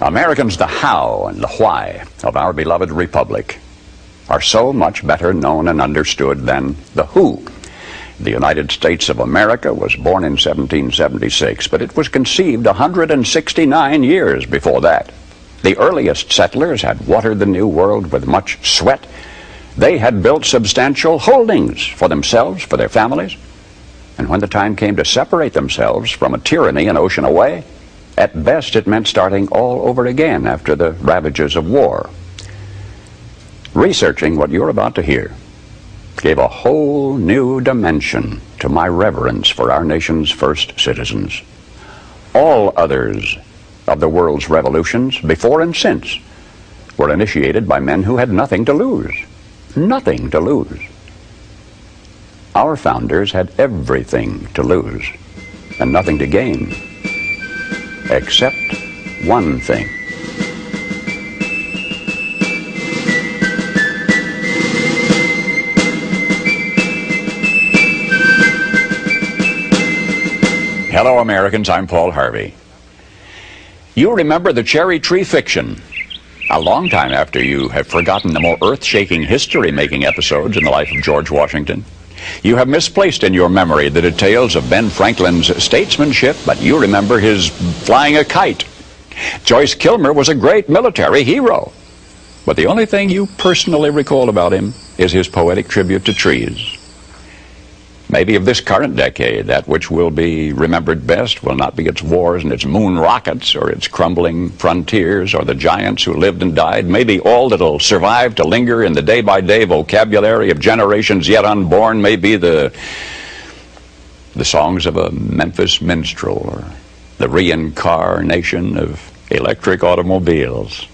Americans, the how and the why of our beloved republic are so much better known and understood than the who. The United States of America was born in 1776, but it was conceived 169 years before that. The earliest settlers had watered the New World with much sweat. They had built substantial holdings for themselves, for their families. And when the time came to separate themselves from a tyranny an ocean away, at best it meant starting all over again after the ravages of war. Researching what you're about to hear gave a whole new dimension to my reverence for our nation's first citizens. All others of the world's revolutions, before and since, were initiated by men who had nothing to lose. Nothing to lose. Our founders had everything to lose and nothing to gain, except one thing. Hello, Americans. I'm Paul Harvey. You remember the cherry tree fiction a long time after you have forgotten the more earth-shaking history-making episodes in the life of George Washington. You have misplaced in your memory the details of Ben Franklin's statesmanship, but you remember his flying a kite. Joyce Kilmer was a great military hero, but the only thing you personally recall about him is his poetic tribute to trees. Maybe of this current decade, that which will be remembered best will not be its wars and its moon rockets or its crumbling frontiers or the giants who lived and died. Maybe all that'll survive to linger in the day-by-day vocabulary of generations yet unborn may be the songs of a Memphis minstrel or the reincarnation of electric automobiles.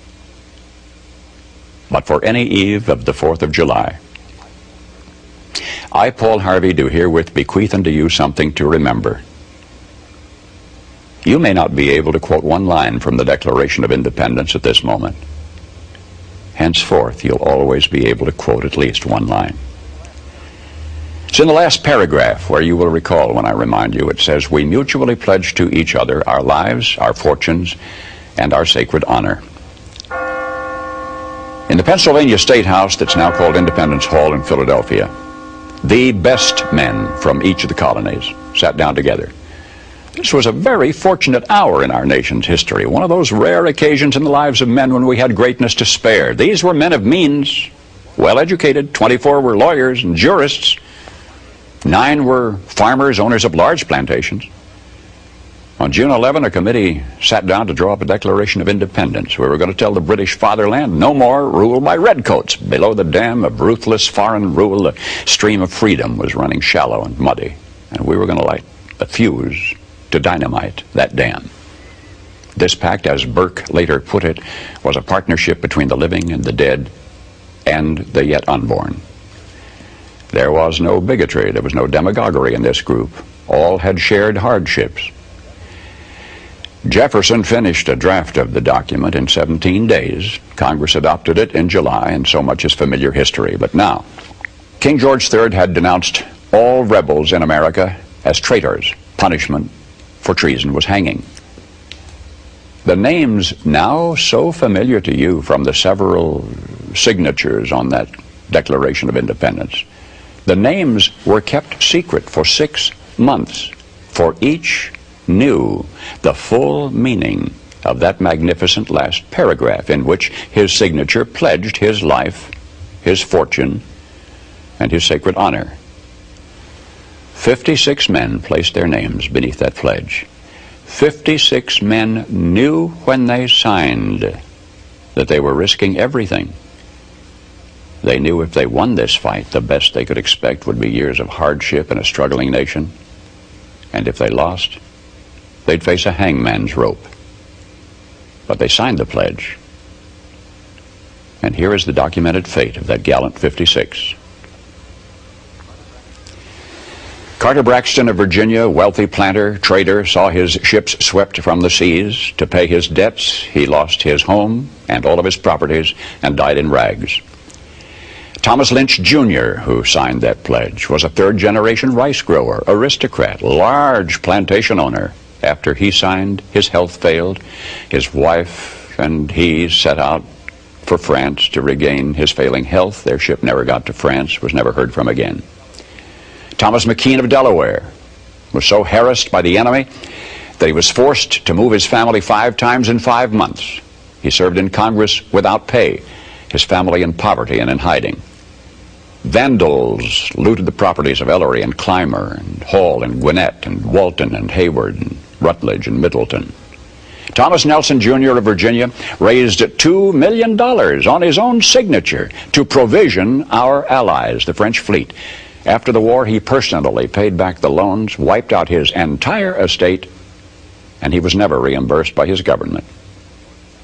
But for any eve of the 4th of July, I, Paul Harvey, do herewith bequeath unto you something to remember. You may not be able to quote one line from the Declaration of Independence at this moment. Henceforth, you'll always be able to quote at least one line. It's in the last paragraph where you will recall when I remind you. It says, "We mutually pledge to each other our lives, our fortunes, and our sacred honor." In the Pennsylvania State House that's now called Independence Hall in Philadelphia, the best men from each of the colonies sat down together. This was a very fortunate hour in our nation's history, one of those rare occasions in the lives of men when we had greatness to spare. These were men of means, well-educated. 24 were lawyers and jurists. 9 were farmers, owners of large plantations. On June 11, a committee sat down to draw up a Declaration of Independence. We were going to tell the British fatherland no more rule by redcoats. Below the dam of ruthless foreign rule, the stream of freedom was running shallow and muddy, and we were going to light a fuse to dynamite that dam. This pact, as Burke later put it, was a partnership between the living and the dead and the yet unborn. There was no bigotry, there was no demagoguery in this group. All had shared hardships. Jefferson finished a draft of the document in 17 days. Congress adopted it in July, and so much is familiar history. But now, King George III had denounced all rebels in America as traitors. Punishment for treason was hanging. The names now so familiar to you from the several signatures on that Declaration of Independence, the names were kept secret for 6 months, for each knew the full meaning of that magnificent last paragraph in which his signature pledged his life, his fortune, and his sacred honor. 56 men placed their names beneath that pledge. 56 men knew when they signed that they were risking everything. They knew if they won this fight, the best they could expect would be years of hardship in a struggling nation. And if they lost, they'd face a hangman's rope. But they signed the pledge. And here is the documented fate of that gallant 56. Carter Braxton of Virginia, wealthy planter, trader, saw his ships swept from the seas. To pay his debts, he lost his home and all of his properties and died in rags. Thomas Lynch Jr., who signed that pledge, was a third-generation rice grower, aristocrat, large plantation owner. After he signed, his health failed. His wife wife and he set out for France to regain his failing health. Their ship never got to France, was never heard from again. Thomas McKean of Delaware was so harassed by the enemy that he was forced to move his family 5 times in 5 months. He served in Congress without pay, his family in poverty and in hiding. Vandals looted the properties of Ellery and Clymer and Hall and Gwinnett and Walton and Hayward and Rutledge and Middleton. Thomas Nelson Jr. of Virginia raised $2 million on his own signature to provision our allies, the French fleet. After the war, he personally paid back the loans, wiped out his entire estate, and he was never reimbursed by his government.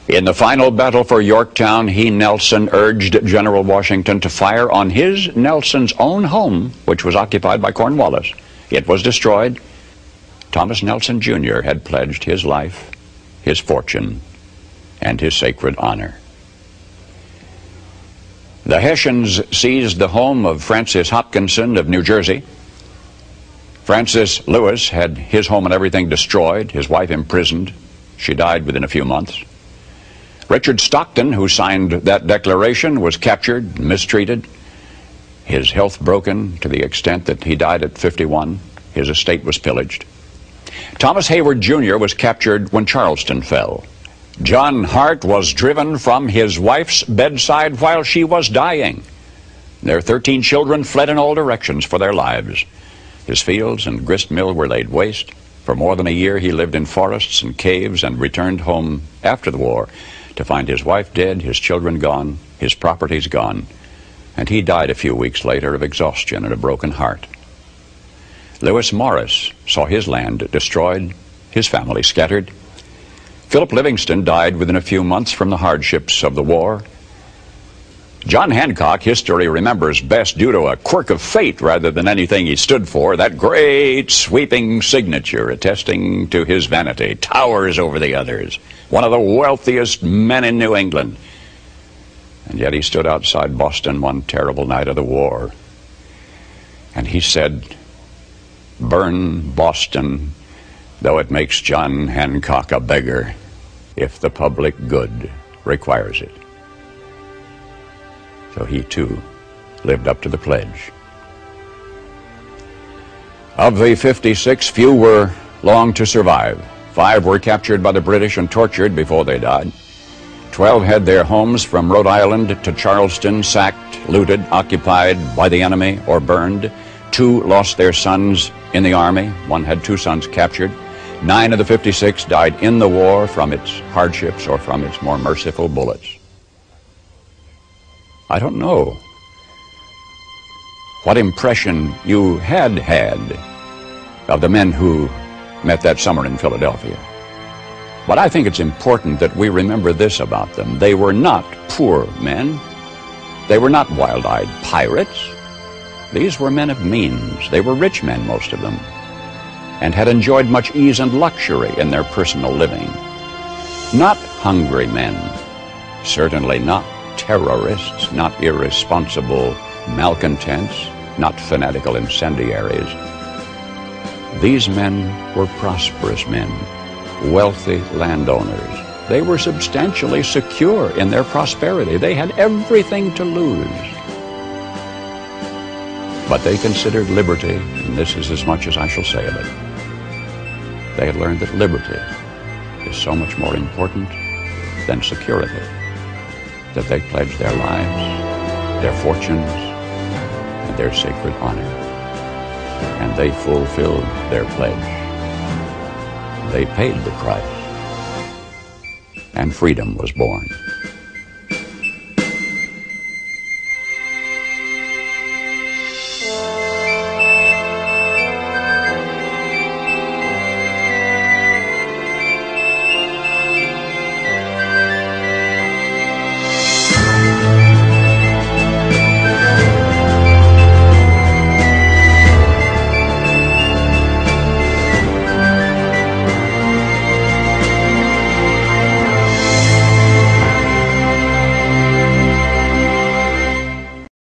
In the final battle for Yorktown, he, Nelson, urged General Washington to fire on his, Nelson's, own home, which was occupied by Cornwallis. It was destroyed. Thomas Nelson Jr. had pledged his life, his fortune, and his sacred honor. The Hessians seized the home of Francis Hopkinson of New Jersey. Francis Lewis had his home and everything destroyed, his wife imprisoned. She died within a few months. Richard Stockton, who signed that declaration, was captured, mistreated, his health broken to the extent that he died at 51. His estate was pillaged. Thomas Hayward Jr. was captured when Charleston fell. John Hart was driven from his wife's bedside while she was dying. Their 13 children fled in all directions for their lives. His fields and grist mill were laid waste. For more than a year he lived in forests and caves and returned home after the war to find his wife dead, his children gone, his properties gone, and he died a few weeks later of exhaustion and a broken heart. Lewis Morris saw his land destroyed, his family scattered. Philip Livingston died within a few months from the hardships of the war. John Hancock, history remembers best due to a quirk of fate rather than anything he stood for. That great sweeping signature attesting to his vanity towers over the others. One of the wealthiest men in New England. And yet he stood outside Boston one terrible night of the war. And he said, "Burn Boston, though it makes John Hancock a beggar, if the public good requires it." So he, too, lived up to the pledge. Of the 56, few were long to survive. 5 were captured by the British and tortured before they died. 12 had their homes from Rhode Island to Charleston sacked, looted, occupied by the enemy, or burned. 2 lost their sons in the army. 1 had 2 sons captured. 9 of the 56 died in the war from its hardships or from its more merciful bullets. I don't know what impression you had of the men who met that summer in Philadelphia. But I think it's important that we remember this about them. They were not poor men. They were not wild-eyed pirates. These were men of means. They were rich men, most of them, and had enjoyed much ease and luxury in their personal living. Not hungry men, certainly not terrorists, not irresponsible malcontents, not fanatical incendiaries. These men were prosperous men, wealthy landowners. They were substantially secure in their prosperity. They had everything to lose. But they considered liberty, and this is as much as I shall say of it. They had learned that liberty is so much more important than security, that they pledged their lives, their fortunes, and their sacred honor. And they fulfilled their pledge. They paid the price, and freedom was born.